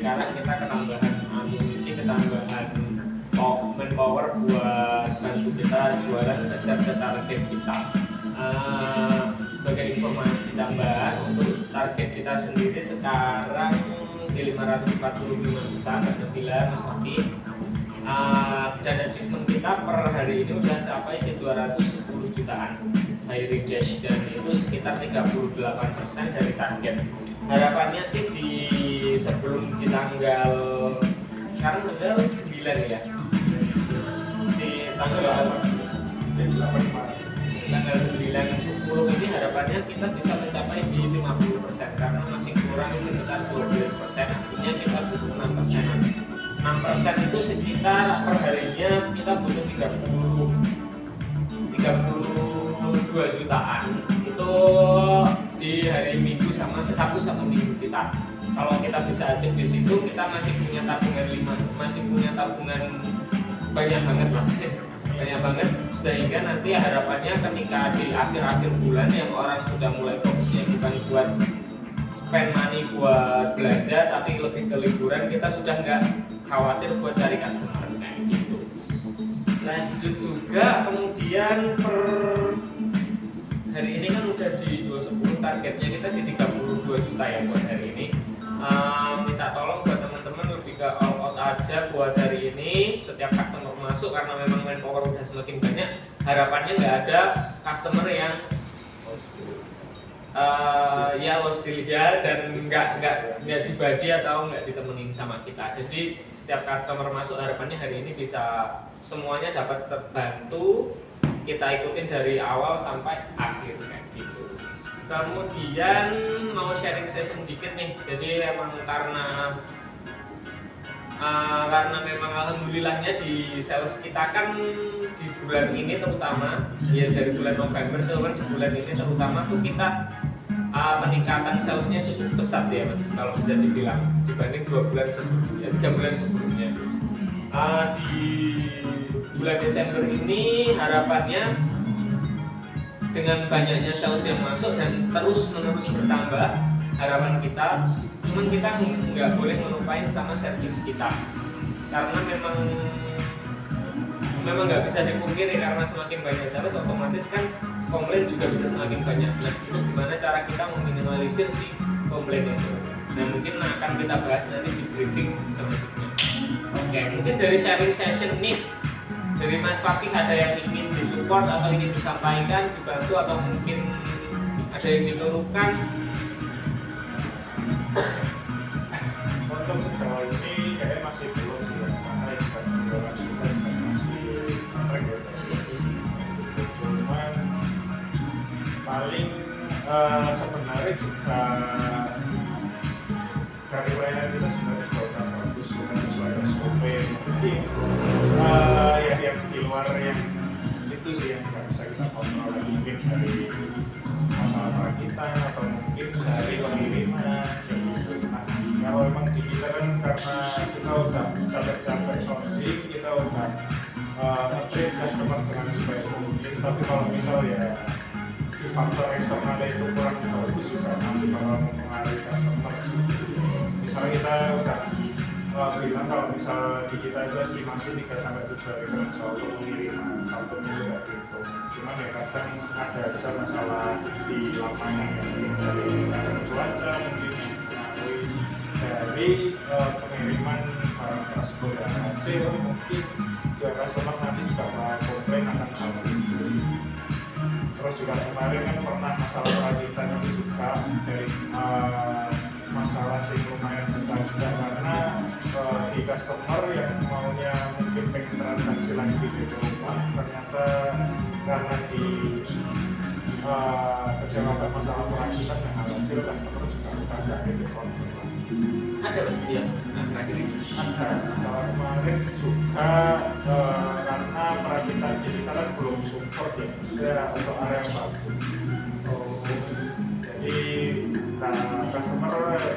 sekarang kita ketambahan amunisi, ketambahan manpower buat bantu kita jualan kejar ke target kita. Sebagai informasi tambahan untuk target kita sendiri sekarang di 545 juta apabila Mas Waki, dan achievement kita per hari ini sudah capai di 210 jutaan high dash, dan itu sekitar 38% dari target. Harapannya sih di sebelum di tanggal sekarang tanggal 9 ya, di tanggal 9 ini harapannya kita bisa mencapai di 50%, karena masih kurang sekitar 12%, artinya kita butuh 6%. 6% itu sekitar perharinya kita butuh 32 jutaan. Itu di hari Minggu sama Sabtu sama Minggu kita. Kalau kita bisa achieve di situ, kita masih punya tabungan banyak banget lah. Banyak banget, sehingga nanti harapannya ketika di akhir-akhir bulan yang orang sudah mulai fokusnya bukan buat spend money buat belanja, tapi lebih ke liburan, kita sudah nggak khawatir buat cari customer kayak gitu. Lanjut juga, kemudian per hari ini kan udah di 210, targetnya kita di 32 juta ya buat hari ini. Minta tolong buat teman-teman lebih ke all out aja buat hari ini. Setiap customer masuk, karena memang manpower udah semakin banyak, harapannya nggak ada customer yang ya lost deal ya, dan nggak dibagi atau nggak ditemenin sama kita. Jadi setiap customer masuk, harapannya hari ini bisa semuanya dapat terbantu, kita ikutin dari awal sampai akhir kayak gitu. Kemudian mau sharing session dikit nih. Jadi emang karena memang alhamdulillahnya di sales kita kan di bulan ini terutama, ya dari bulan November tuh kan, di bulan ini terutama tuh kita peningkatan salesnya cukup pesat ya Mas, kalau bisa dibilang dibanding 3 bulan sebelumnya. Di bulan Desember ini harapannya dengan banyaknya sales yang masuk dan terus menerus bertambah, harapan kita, cuman kita nggak boleh melupain sama servis kita, karena memang nggak bisa dipungkiri, karena semakin banyak sales otomatis kan komplain juga bisa semakin banyak. Nah, itu gimana cara kita meminimalisir si komplain itu. Nah, mungkin akan kita bahas nanti di briefing selanjutnya. Oke, mungkin dari sharing session nih dari Mas Fakih, ada yang ingin disupport atau ingin disampaikan, dibantu, atau mungkin ada yang dikeluhkan? Untuk sejauh ini kayaknya masih belum sih, karena jualan kita masih cuman paling sebenarnya juga dari pelayanan kita sebenarnya juga udah bagus, sudah sesuai SOP. Mungkin yang di luar yang itu sih yang tidak bisa kita kontrol, mungkin dari masalah perakitan atau mungkin dari pengiriman. Kalau memang di kita kan karena kita udah capek-capek sourcing, kita udah nge-treat customer dengan sebaik mungkin. Tapi kalau misal ya di faktor eksternal itu kurang bagus juga nanti bakal mempengaruhi customer. Misalnya kita udah bilang kalau misal di kita itu estimasi 3-7 hari kerja untuk pengiriman, satu minggu nggak dihitung. Cuman ya kadang ada masalah di lapangan, ya, dari cuaca mungkin dari pengiriman barang tersebut dan hasil, mungkin juga customer nanti juga komplain akan hal itu. Terus juga kemarin kan pernah masalah perakitan itu juga jadi masalah sih lumayan besar juga, karena di customer yang maunya mungkin pengen transaksi lagi di rumah, ternyata karena di kejelasan masalah perakitan yang hasil customer juga udah nggak di Ada pasti ya, ada masalah kemarin juga karena perakitan kita kan belum support ya untuk area baku. Jadi customer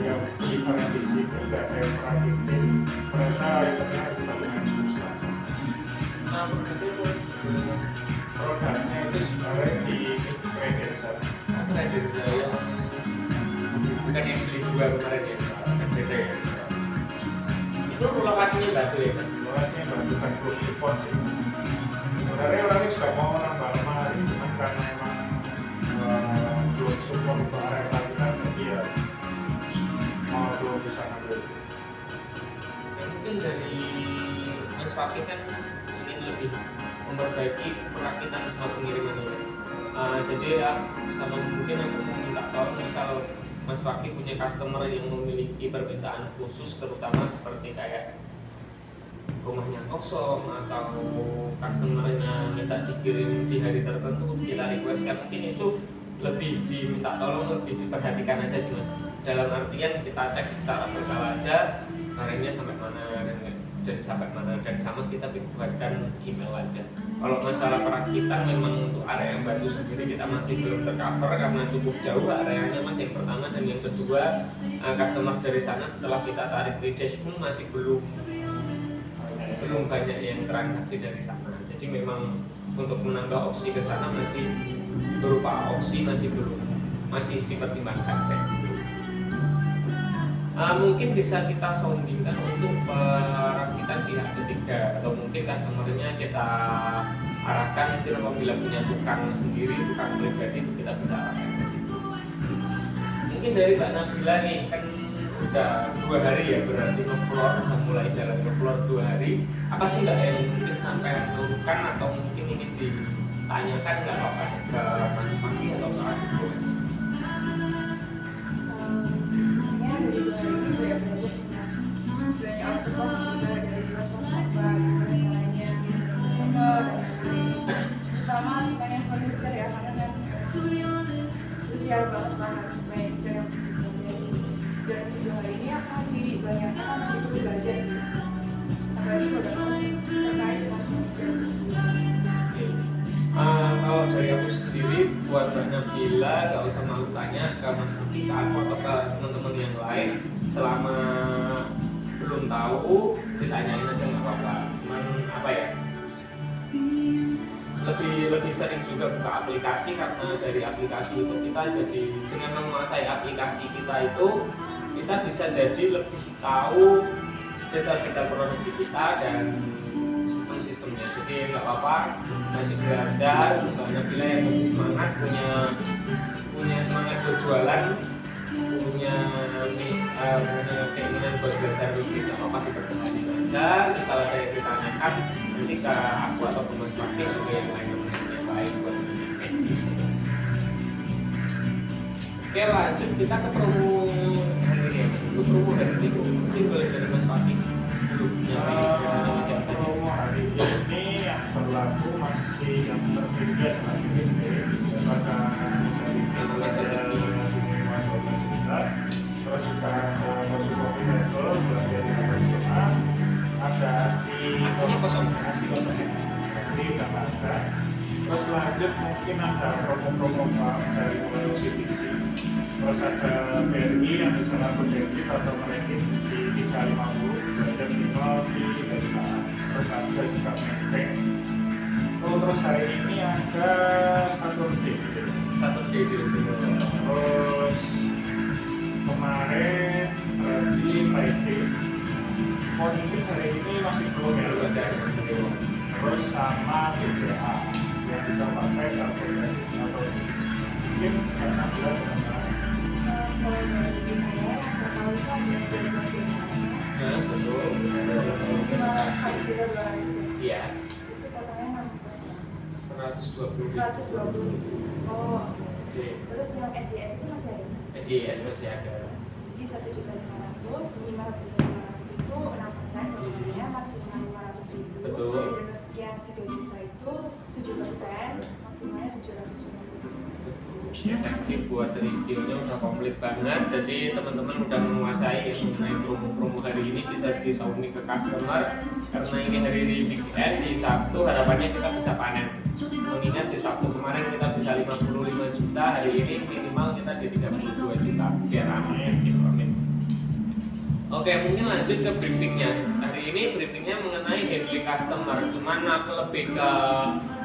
yang beli barang di sini nggak ada yang perakitin, mereka akhirnya kita dengan susah. Nah, Produknya itu sebenarnya di kredit saja. Kredit ya, bukan yang beli dua kemarin ya, kan beda ya. batu ya mas. Lokasinya batu dan belum support sih. Sebenarnya orangnya sudah mau nambah lemari, cuman karena emang belum support untuk area parkiran, jadi ya belum bisa ngambil. Ya, mungkin dari Mas Fakih kan ingin lebih memperbaiki perakitan sama pengiriman ini mas. Jadi ya sama mungkin aku mau minta tolong, misal Mas Fakih punya customer yang memiliki permintaan khusus, terutama seperti kayak rumahnya kosong atau customernya minta dikirim di hari tertentu, kita requestkan, mungkin itu lebih diminta tolong, lebih diperhatikan aja sih mas. Dalam artian kita cek secara berkala aja barangnya sampai mana dan sampai mana, dan sama kita buatkan email aja. Kalau masalah perakitan memang untuk area yang batu sendiri kita masih belum tercover karena cukup jauh areanya mas, yang pertama, dan yang kedua customer dari sana setelah kita tarik redash pun masih belum banyak yang transaksi dari sana. Jadi memang untuk menambah opsi ke sana masih berupa opsi masih dipertimbangkan kayak gitu. Mungkin bisa kita soundingkan untuk perakitan pihak ketiga, atau mungkin customernya kita arahkan nanti apabila punya tukang sendiri, tukang pribadi, itu kita bisa arahkan ke situ. Mungkin dari Mbak Nabila nih, kan udah 2 hari ya berarti nge-floor, udah mulai jalan nge-floor 2 hari. Apa sih Mbak yang mungkin sampai menemukan atau mungkin ingin ditanyakan nggak apa-apa ke Mas Fakih atau ke Adiko? Sebenarnya aku support juga dari Microsoft gimana caranya terutama bukannya furniture ya, karena kan spesial banget harus supaya kita yang jadi. Dan 2 hari ini aku masih banyak masih belajar sih, apalagi udah masuk terkait dengan furniture. Kalau dari aku sendiri, buat Mbak Nabila gak usah malu tanya ke Mas Fakih, ke aku atau ke teman-teman yang lain. Selama belum tahu, ditanyain aja nggak apa-apa. Cuman apa ya, lebih sering juga buka aplikasi, karena dari aplikasi itu kita jadi dengan menguasai aplikasi kita itu kita bisa jadi lebih tahu detail-detail produk kita dan sistem-sistemnya. Jadi nggak apa-apa, masih belajar. Mbak Nabila yang lebih semangat, punya semangat berjualan, punya keinginan buat belajar lebih, nggak apa-apa, dipertahankan aja. Misalnya ada yang ditanyakan, nanti ke aku atau ke Mas Fakih juga yang lain buat menanyakan. Oke, lanjut kita ke promo hari ini ya mas. Untuk promo hari ini mungkin boleh dari Mas Fakih dulu. Promo hari ini yang berlaku masih yang berbeda dengan ini, pada terus juga masuk kombinator belajar internasional, ada Asinya kosong. asi kosong jadi udah nggak ada. Terus lanjut mungkin ada promo-promo dari mulai OCBC, terus ada BRI yang bisa laku BRI atau mereka di 350 belajar minimal di 3 juta. Terus ada juga Menteng. Terus hari ini ada Saturday dulu. Terus kemarin berarti Friday. Mungkin hari ini masih belum ya, ada. Terus sama BCA yang bisa pakai atau mungkin karena bulan dengan Kalau dari saya, saya tahu itu ada dari Mas Bima. Ya, betul. Cuma 1.200.000. Iya. Itu katanya 120. 120. Oh, Oke. terus yang SIS itu masih ada. SIS masih ada. Jadi 1.500.000, minimal 1.500.000 itu 6%, kemudiannya maksimal 500.000. Betul. Dan untuk yang 3 juta itu 7%, maksimalnya 750.000. Ya, nanti buat reviewnya udah komplit banget. Jadi teman-teman udah menguasai yang mengenai promo-promo hari ini, bisa disounding ke customer. Karena ini hari weekend, di Sabtu harapannya kita bisa panen. Mengingat di Sabtu kemarin kita bisa 55 juta, hari ini minimal kita di 32 juta. Biar aman gitu, amin. Oke, mungkin lanjut ke briefingnya. Hari ini briefingnya mengenai handling customer. Cuman aku lebih ke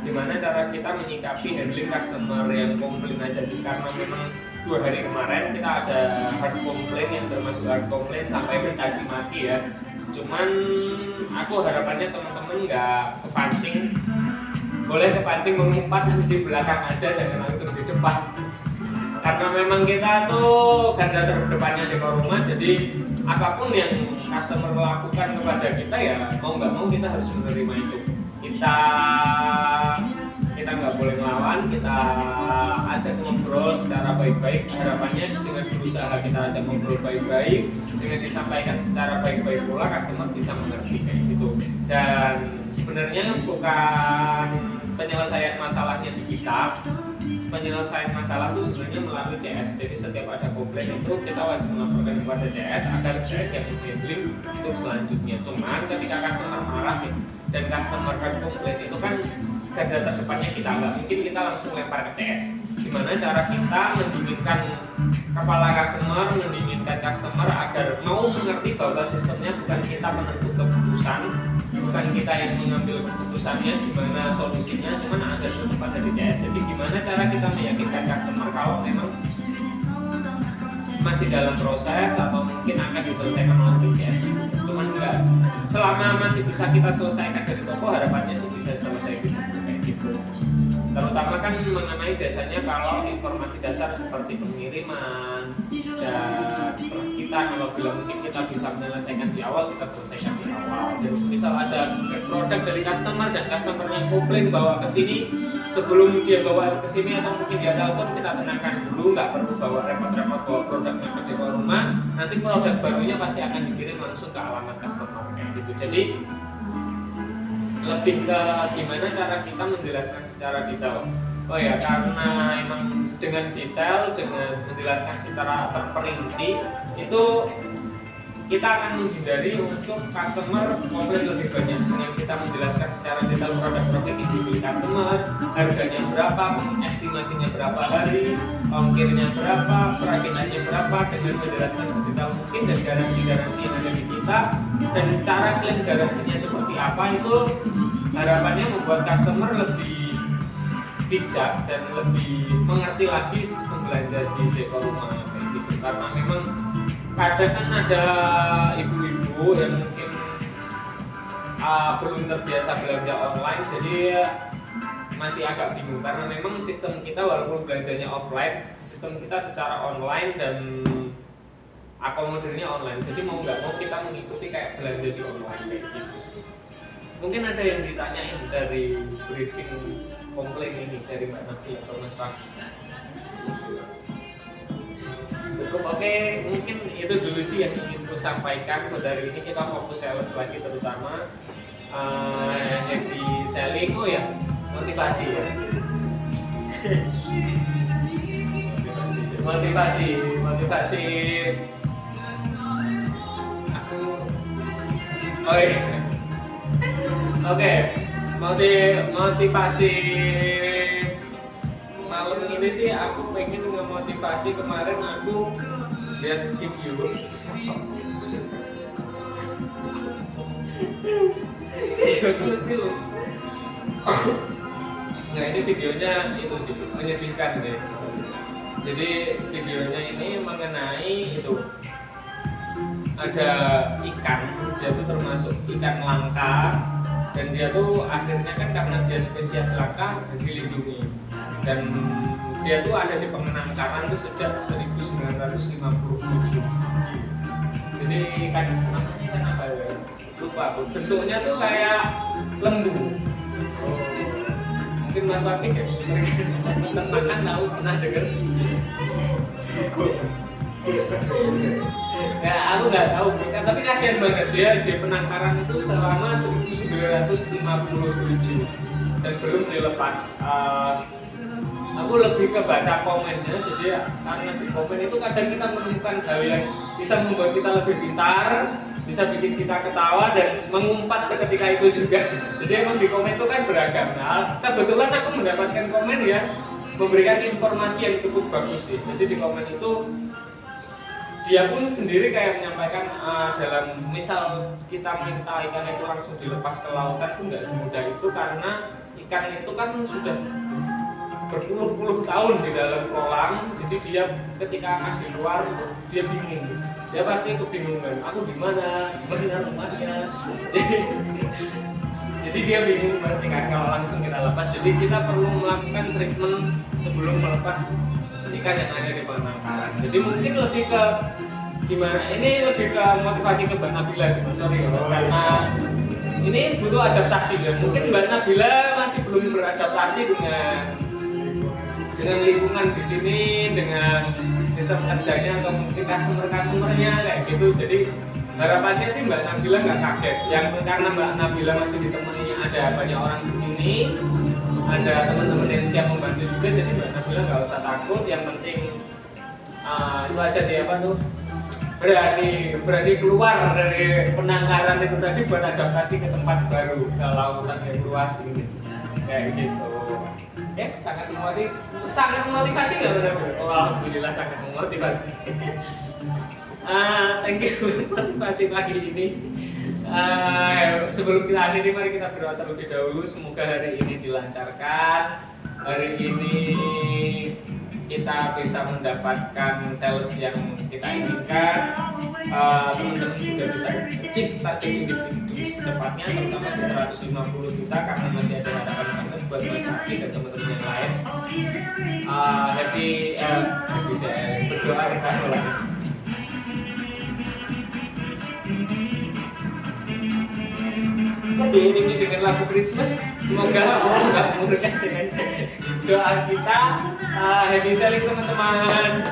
gimana cara kita menyikapi handling customer yang komplain aja sih, karena memang 2 hari kemarin kita ada hard complaint yang termasuk hard complaint sampai mencaci maki ya. Cuman aku harapannya teman-teman nggak kepancing, boleh kepancing mengumpat tapi di belakang aja, jangan langsung di depan. Karena memang kita tuh garda terdepannya dekor rumah, jadi apapun yang customer lakukan kepada kita ya mau nggak mau kita harus menerima itu. Kita nggak boleh ngelawan, kita ajak ngobrol secara baik-baik. Harapannya dengan berusaha kita ajak ngobrol baik-baik, dengan disampaikan secara baik-baik pula customer bisa mengerti kayak gitu. Dan sebenarnya bukan penyelesaian masalahnya di kita, penyelesaian masalah itu sebenarnya melalui CS. Jadi setiap ada komplain itu kita wajib melaporkan kepada CS agar CS yang handling untuk selanjutnya. Cuman ketika customer marah dan customer komplain itu kan garda terdepannya kita, nggak mungkin kita langsung lempar ke CS. Gimana cara kita mendinginkan kepala customer, mendinginkan customer agar mau mengerti bahwa sistemnya bukan kita penentu keputusan, bukan kita yang mengambil keputusannya, gimana solusinya, cuman ada pada di CS. Jadi gimana cara kita meyakinkan customer kalau memang masih dalam proses atau mungkin akan diselesaikan melalui CS. Cuman enggak, selama masih bisa kita selesaikan dari toko, harapannya sih bisa selesai kayak gitu. Terutama kan mengenai biasanya kalau informasi dasar seperti pengiriman dan kita kalau bilang mungkin kita bisa menyelesaikan di awal, kita selesaikan di awal. Dan semisal ada defect produk dari customer dan customernya komplain bawa ke sini, sebelum dia bawa ke sini atau mungkin dia telepon, kita tenangkan dulu, nggak perlu bawa repot-repot bawa produknya ke rumah. Nanti produk barunya pasti akan dikirim langsung ke alamat customer kayak gitu. Jadi lebih ke gimana cara kita menjelaskan secara detail. Oh ya, karena emang dengan detail, dengan menjelaskan secara terperinci itu kita akan menghindari untuk customer komplain lebih banyak. Dengan kita menjelaskan secara detail produk-produk yang dibeli customer, harganya berapa, estimasinya berapa hari, ongkirnya berapa, perakinannya berapa, dengan menjelaskan sedetail mungkin dan garansi-garansi yang ada di kita dan cara klaim garansinya seperti apa, itu harapannya membuat customer lebih bijak dan lebih mengerti lagi sistem belanja di dekor rumah kayak gitu. Karena memang kadang kan ada ibu-ibu yang mungkin belum terbiasa belanja online, jadi masih agak bingung karena memang sistem kita walaupun belanjanya offline, sistem kita secara online dan akomodirnya online. Jadi mau nggak mau kita mengikuti kayak belanja di online kayak gitu sih. Mungkin ada yang ditanyain dari briefing komplain ini dari Mbak Nafi atau Mas Pak? Cukup, oke, mungkin itu dulu sih yang ingin ku sampaikan. Buat hari ini kita fokus sales lagi, terutama happy selling. Oh ya, motivasi ya. motivasi aku. Oh iya. Oke, motivasi malam ini sih aku pengen ngemotivasi. Kemarin aku lihat video nah ini videonya itu sih menyedihkan sih. Jadi videonya ini mengenai itu ada ikan, dia tuh termasuk ikan langka dan dia tuh akhirnya kan karena dia spesies langka dilindungi dan dia tuh ada di penangkaran tuh sejak 1957. Jadi kan namanya kan apa ya, lupa aku, bentuknya tuh kayak lembu. Mungkin Mas Wafik ya tentang makan tahu, pernah dengar? Ya aku nggak tahu, tapi kasihan banget dia di penangkaran itu selama 1957 dan belum dilepas. Aku lebih ke baca komennya, jadi ya, karena di komen itu kadang kita menemukan hal yang bisa membuat kita lebih pintar, bisa bikin kita ketawa dan mengumpat seketika itu juga. Jadi emang di komen itu kan beragam. Nah, kebetulan aku mendapatkan komen yang memberikan informasi yang cukup bagus sih. Jadi di komen itu dia pun sendiri kayak menyampaikan dalam misal kita minta ikan itu langsung dilepas ke lautan itu nggak semudah itu, karena ikan itu kan sudah berpuluh-puluh tahun di dalam kolam, jadi dia ketika akan di luar itu dia bingung, dia pasti kebingungan, aku di mana rumahnya. Jadi dia bingung pasti kan kalau langsung kita lepas. Jadi kita perlu melakukan treatment sebelum melepas ikan yang ada di penangkaran. Jadi mungkin lebih ke gimana? Ini lebih ke motivasi ke Mbak Nabila sih, Mas. Sorry ya, Mas, karena ini butuh adaptasi ya. Mungkin Mbak Nabila masih belum beradaptasi dengan lingkungan di sini, dengan sistem kerjanya atau mungkin customer-customernya kayak gitu. Jadi harapannya sih Mbak Nabila nggak kaget. Yang karena Mbak Nabila masih ditemani ada banyak orang di sini, ada teman-teman yang siap membantu juga. Jadi Mbak Nabila nggak usah takut. Yang penting itu aja sih apa tuh, berani keluar dari penangkaran itu tadi buat adaptasi ke tempat baru, ke lautan yang luas ini kayak gitu. Sangat memotivasi nggak benar? Oh, alhamdulillah sangat memotivasi. Thank you motivasi pagi ini. Sebelum kita akhiri, mari kita berdoa terlebih dahulu. Semoga hari ini dilancarkan. Hari ini kita bisa mendapatkan sales yang kita inginkan. Teman-teman juga bisa achieve target individu secepatnya, terutama di 150 juta, karena masih ada harapan banget buat Mas Haki dan teman-teman yang lain. Happy saya berdoa kita mulai. Diiringi dengan lagu Christmas, semoga Allah nggak mengurungkan dengan doa kita. Happy selling teman-teman.